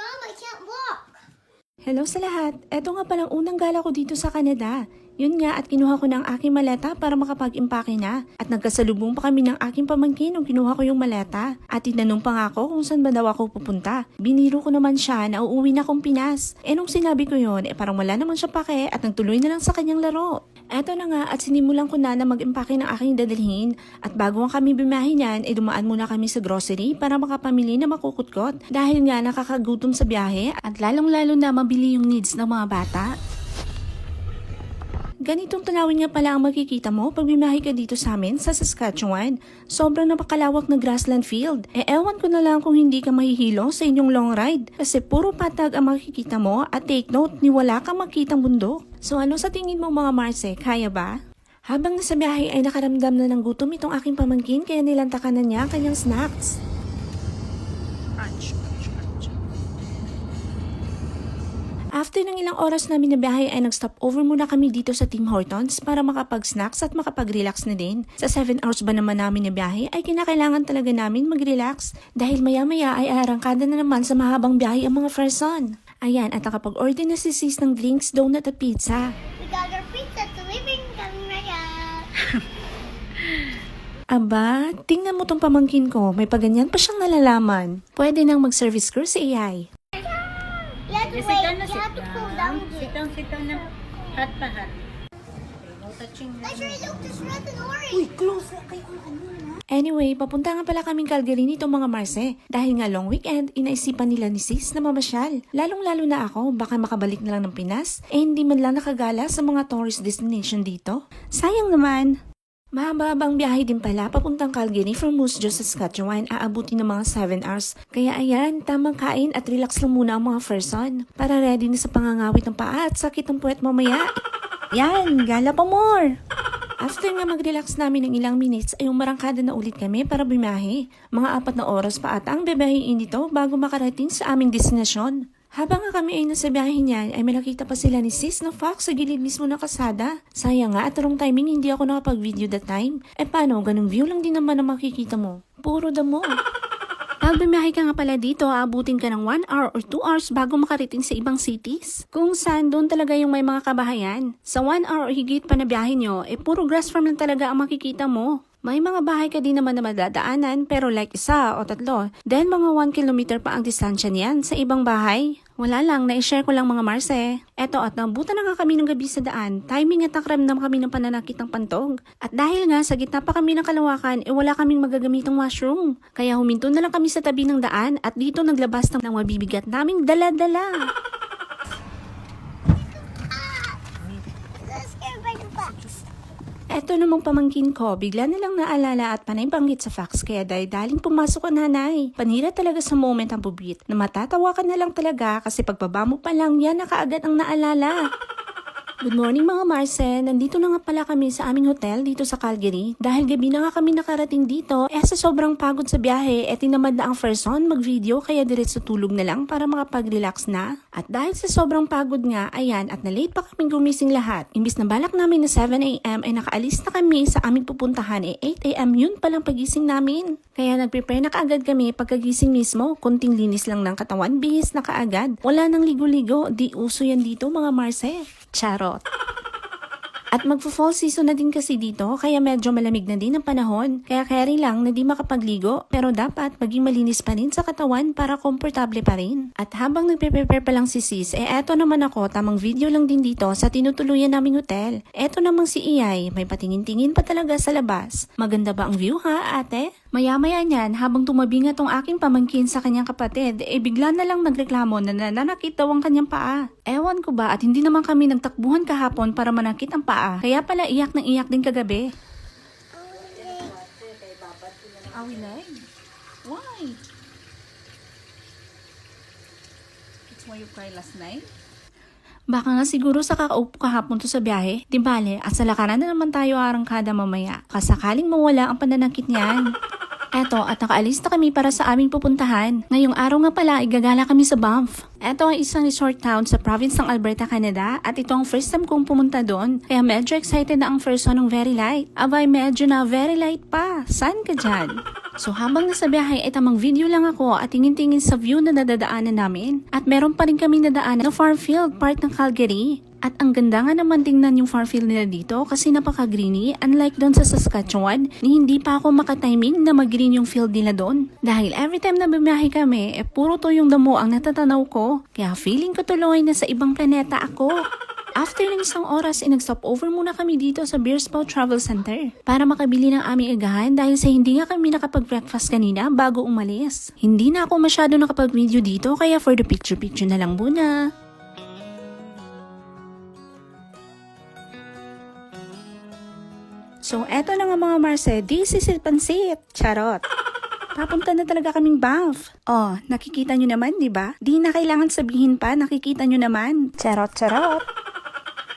Mom, I can't walk. Hello sa lahat! Eto nga palang unang gala ko dito sa Canada. Yun nga at kinuha ko na ang aking maleta para makapag-impake na. At nagkasalubong pa kami ng aking pamangkin nung kinuha ko yung maleta. At tinanong pa nga ako kung saan ba daw ako pupunta. Biniro ko naman siya na uuwi na akong Pinas. Nung sinabi ko yun, parang wala naman siya pake at nagtuloy na lang sa kanyang laro. Eto na nga at sinimulan ko na mag-impake ng aking dadalhin. At bago nga kami bimahin yan, dumaan muna kami sa grocery para makapamili na makukutkot. Dahil nga nakakagutom sa biyahe at lalong-lalo na mabili yung needs ng mga bata. Ganitong tanawin nga pala ang makikita mo pag bimahe ka dito sa amin sa Saskatchewan. Sobrang napakalawak na grassland field. Ewan ko na lang kung hindi ka mahihilo sa inyong long ride kasi puro patag ang makikita mo at take note ni wala kang makitang bundok. So ano sa tingin mo mga Marce, kaya ba? Habang nasa biyahe ay nakaramdam na ng gutom itong aking pamangkin kaya nilantakan na niya ang kanyang snacks. After ng ilang oras namin na biyahe ay nag-stop over muna kami dito sa Tim Hortons para makapag-snacks at makapag-relax na din. Sa 7 hours ba naman namin na biyahe ay kinakailangan talaga namin mag-relax dahil maya-maya ay arangkada na naman sa mahabang biyahe ang mga person. Ayan at nakapag-order na si sis ng drinks, donut at pizza. We got our pizza delivered coming right up. Aba, tingnan mo tong pamangkin ko, may paganyan pa siyang nalalaman. Pwede nang mag-service girl sa AI. You have to Sit wait. down na, You sit have to cool down. down. Sit down na. Hot pa, hot. Okay, no touching. I sure look just red and orange. Anyway, papunta nga pala kaming Calgary nito mga Marce. Dahil nga long weekend, inaisipan nila ni sis na mamasyal. Lalong-lalo na ako, baka makabalik na lang ng Pinas, hindi man lang nakagala sa mga tourist destination dito. Sayang naman! Mahaba-habang biyahe din pala papuntang Calgary from Moose Jaw, Saskatchewan, aabutin ng mga 7 hours. Kaya ayan, tamang kain at relax lang muna ang mga person para ready na sa pangangawit ng paa at sakit ng puwet mamaya. Yan, gala pa more! After nga mag-relax namin ng ilang minutes ay umarangkada na ulit kami para bimahe. Mga 4 na oras pa ata ang bebehiin dito bago makarating sa aming destinasyon. Habang nga kami ay nasa biyahe niyan ay may nakita pa sila ni sis na fox sa gilid mismo ng kasada. Sayang nga at wrong timing hindi ako nakapag-video that time. Paano, ganung view lang din naman ang makikita mo. Puro damo. Pag bimahe ka nga pala dito, aabutin ka ng 1 hour or 2 hours bago makarating sa ibang cities. Kung saan doon talaga yung may mga kabahayan. Sa 1 hour o higit pa na biyahe nyo, puro grass farm lang talaga ang makikita mo. May mga bahay ka din naman na madadaanan pero like 1 o 3. Then mga 1 kilometer pa ang distansya niyan sa ibang bahay. Wala lang, na-share ko lang mga Marce. Eto at nabutan na nga kami ng gabi sa daan. Timing at nakaramdam kami ng pananakit ng pantog. At dahil nga sa gitna pa kami ng kalawakan, wala kaming magagamitang washroom. Kaya huminto na lang kami sa tabi ng daan at dito naglabas ng mabibigat naming dala-dala. Let's get by the fox. Eto namang pamangkin ko, bigla na lang naalala at panay banggit sa fax kaya daling pumasok ang nanay. Panira talaga sa moment ang bubit na matatawa ka na lang talaga kasi pagbaba mo pa lang yan na kaagad ang naalala. Good morning mga Marce, nandito na nga pala kami sa aming hotel dito sa Calgary. Dahil gabi na nga kami nakarating dito, sa sobrang pagod sa biyahe, tinamad na ang person mag-video kaya diretso tulog na lang para makapag-relax na. At dahil sa sobrang pagod nga, ayan at na-late pa kaming gumising lahat. Imbis na balak namin na 7 AM ay nakaalis na kami sa aming pupuntahan 8 AM yun palang pagising namin. Kaya nag-prepare na kaagad kami pagkagising mismo, konting linis lang ng katawan, bihis na kaagad. Wala nang ligo-ligo, di uso yan dito mga Marce. Charot. At magpo-fall season na din kasi dito kaya medyo malamig na din ang panahon. Kaya carry lang na di makapagligo pero dapat maging malinis pa rin sa katawan para komportable pa rin. At habang nagpe-prepare pa lang si sis, eto naman ako tamang video lang din dito sa tinutuluyan naming hotel. Eto namang si Iyay, may patingin-tingin pa talaga sa labas. Maganda ba ang view ha ate? Maya-maya niyan, habang tumabi nga tong aking pamangkin sa kanyang kapatid, bigla na lang nagreklamo na nananakit daw ang kanyang paa. Ewan ko ba at hindi naman kami nagtakbuhan kahapon para manakit ang paa. Kaya pala iyak ng iyak din kagabi. Awilay? Why? It's why you cried last night? Baka nga siguro sa kakaupo kahapon to sa biyahe. Di bale, at sa lakaran na naman tayo arangkada mamaya. Kasakaling mawala ang pananakit niyan. Eto, at nakaalis na kami para sa aming pupuntahan. Ngayong araw nga pala, igagala kami sa Banff. Eto ang isang resort town sa province ng Alberta, Canada, at ito ang first time kong pumunta doon. Kaya medyo excited na ang first one ng Very Light. Abay, medyo na very light pa. Saan ka dyan? So habang nasa biyahe ay tamang video lang ako at tingin-tingin sa view na nadadaanan namin. At meron pa rin kaming nadaanan na Farfield, part ng Calgary. At ang ganda nga naman tingnan yung Farfield nila dito kasi napaka-greeny, unlike doon sa Saskatchewan, ni hindi pa ako makatiming na mag-green yung field nila doon. Dahil every time na bumiyahe kami, puro to yung damo ang natatanaw ko. Kaya feeling ko tuloy na sa ibang planeta ako. After ng isang oras, nag-stop over muna kami dito sa Beerspaw Travel Center para makabili ng aming agahan dahil sa hindi nga kami nakapag-breakfast kanina bago umalis. Hindi na ako masyado nakapag-video dito kaya for the picture-picture na lang muna. So, eto na nga mga Marce, this is it pansit. Charot. Papunta na talaga kaming Banff. Oh, nakikita nyo naman, di ba? Di na kailangan sabihin pa, nakikita nyo naman. Charot, charot.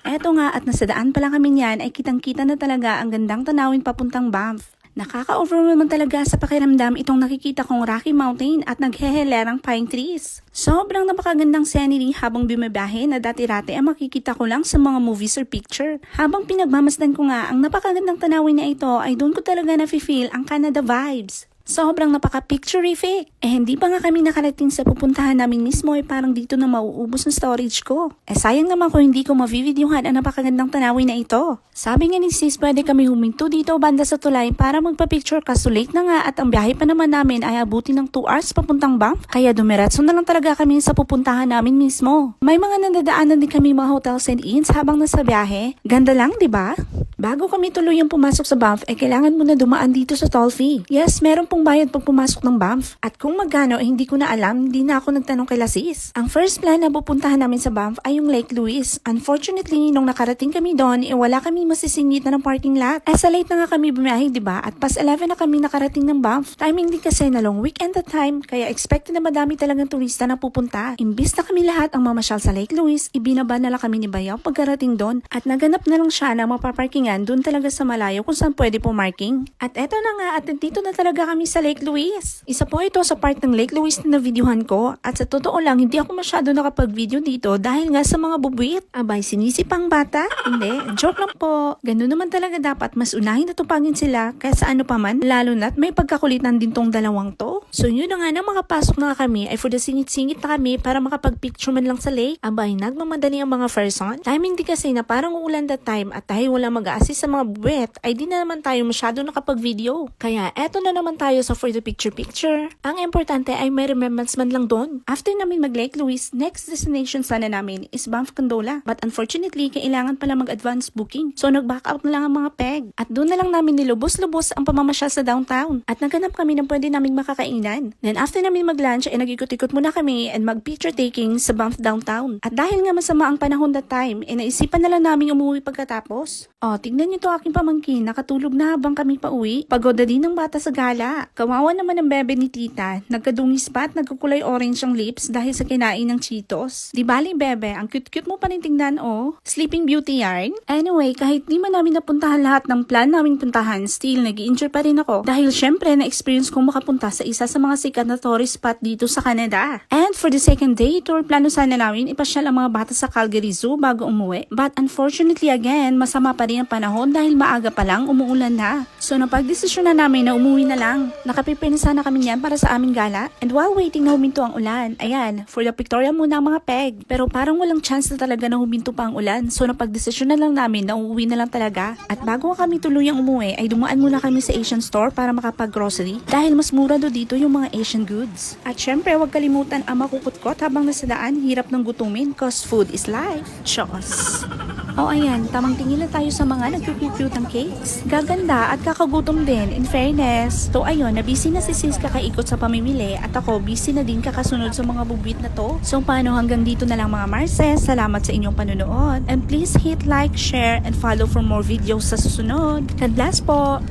Eto nga, at nasa daan pa lang kami niyan, ay kitang-kita na talaga ang gandang tanawin papuntang Banff. Nakaka-overwhelm talaga sa pakiramdam itong nakikita kong Rocky Mountain at naghehelerang pine trees. Sobrang napakagandang scenery habang bumibiyahe na dati-rati ang makikita ko lang sa mga movies or picture. Habang pinagmamasdan ko nga ang napakagandang tanawin na ito ay doon ko talaga nafe-feel ang Canada vibes. Sobrang napaka-picturific. Hindi pa nga kami nakarating sa pupuntahan namin mismo ay parang dito na mauubos ang storage ko. Sayang naman kung hindi ko mavivideohan ang napakagandang tanawin na ito. Sabi nga ni sis, pwede kami huminto dito banda sa tulay para magpa-picture kaso late na nga at ang biyahe pa naman namin ay abuti ng 2 hours papuntang Banff. Kaya dumiretso na lang talaga kami sa pupuntahan namin mismo. May mga nadadaanan din kami mga hotels and inns habang nasa biyahe. Ganda lang, di ba? Bago kami tuluyang pumasok sa Banff ay kailangan muna dumaan dito sa toll fee. Yes, meron pong bayad pag pumasok ng Banff. At kung magkano ay hindi ko na alam, hindi na ako nagtanong kay Sis. Ang first plan na pupuntahan namin sa Banff ay yung Lake Louise. Unfortunately, nung nakarating kami doon, wala kami masisingit na ng parking lot. Sa late na nga kami bumiyahe, di ba? At pas 11 na kami nakarating ng Banff. Timing din kasi na long weekend at time, kaya expected na madami talagang turista na pupunta. Imbis na kami lahat ang mamasyal sa Lake Louise, ibinaba na lang kami ni Bayaw pagkarating doon at naganap na lang siya na mapaparkingan doon talaga sa malayo kung saan pwede pumarking. At eto na nga, at dito na talaga kami sa Lake Louise. Isa po ito sa part ng Lake Louise na videohan ko at sa totoo lang, hindi ako masyado nakapag-video dito dahil nga sa mga bubuit. Abay, sinisipang bata? Hindi, joke lang po. Ganun naman talaga dapat, mas unahin na tupagin sila kaysa ano pa man, lalo na't may pagkakulitan din tong dalawang to. So yun na nga, nang makapasok na kami ay for the singit-singit na kami para makapag-picture man lang sa lake. Abay, nagmamadali ang mga person. Timing di kasi na parang uulan that time at dahil wala mag-assist sa mga buwet, ay di na naman tayo masyado nakapag-video. Kaya eto na naman tayo sa for the picture-picture. Ang importante ay may remembrance man lang doon. After namin mag-Lake Louise, next destination sana namin is Banff Condola. But unfortunately, kailangan pala mag-advance booking. So nag-back out na lang ang mga peg. At doon na lang namin nilubos-lubos ang pamamasyal sa downtown. At naganap kami ng pwede naming makakainan. Then after namin mag-lunch, ay nag-ikot-ikot muna kami and mag-picture taking sa Banff downtown. At dahil nga masama ang panahon that time, naisipan na lang namin umuwi pagkatapos. Tignan niyo to aking pamangkin, nakatulog na habang kami pauwi. Pagod na din ng bata sa gala. Kawawa naman ang bebe ni tita. Nagkadungis pa at nagkukulay orange ang lips dahil sa kinain ng Cheetos. Di bali bebe, ang cute-cute mo pa rin tingnan Sleeping Beauty yarn. Anyway, kahit di man namin napuntahan lahat ng plan naming puntahan, still nag-i-enjoy pa rin ako. Dahil syempre na-experience kong makapunta sa isa sa mga sikat na tourist spot dito sa Canada. And for the second day tour, plano sana namin ipasyal ang mga bata sa Calgary Zoo bago umuwi. But unfortunately again, masama pa rin ang panahon dahil maaga pa lang umuulan na. So napag-desisyon na namin na umuwi na lang. Nakaprepare na sana kami niyan para sa aming gala. And while waiting na huminto ang ulan, ayan, for the pictorial muna ang mga peg. Pero parang walang chance na talaga na huminto pa ang ulan. So napag-desisyon na lang namin na uuwi na lang talaga. At bago kami tuluyang umuwi, ay dumaan muna kami sa Asian store para makapag-grocery. Dahil mas mura do dito yung mga Asian goods. At syempre, huwag kalimutan ang makukutkot habang nasa daan, hirap ng gutumin cause food is life. Chos! Ayan, tamang tingin na tayo sa mga nagkukute ang cakes. Gaganda at kakagutom din, in fairness. So ayun, na-busy na si sis kakaikot sa pamimili at ako busy na din kakasunod sa mga bubuit na to. So paano hanggang dito na lang mga Marces, salamat sa inyong panunood. And please hit like, share, and follow for more videos sa susunod. God bless po!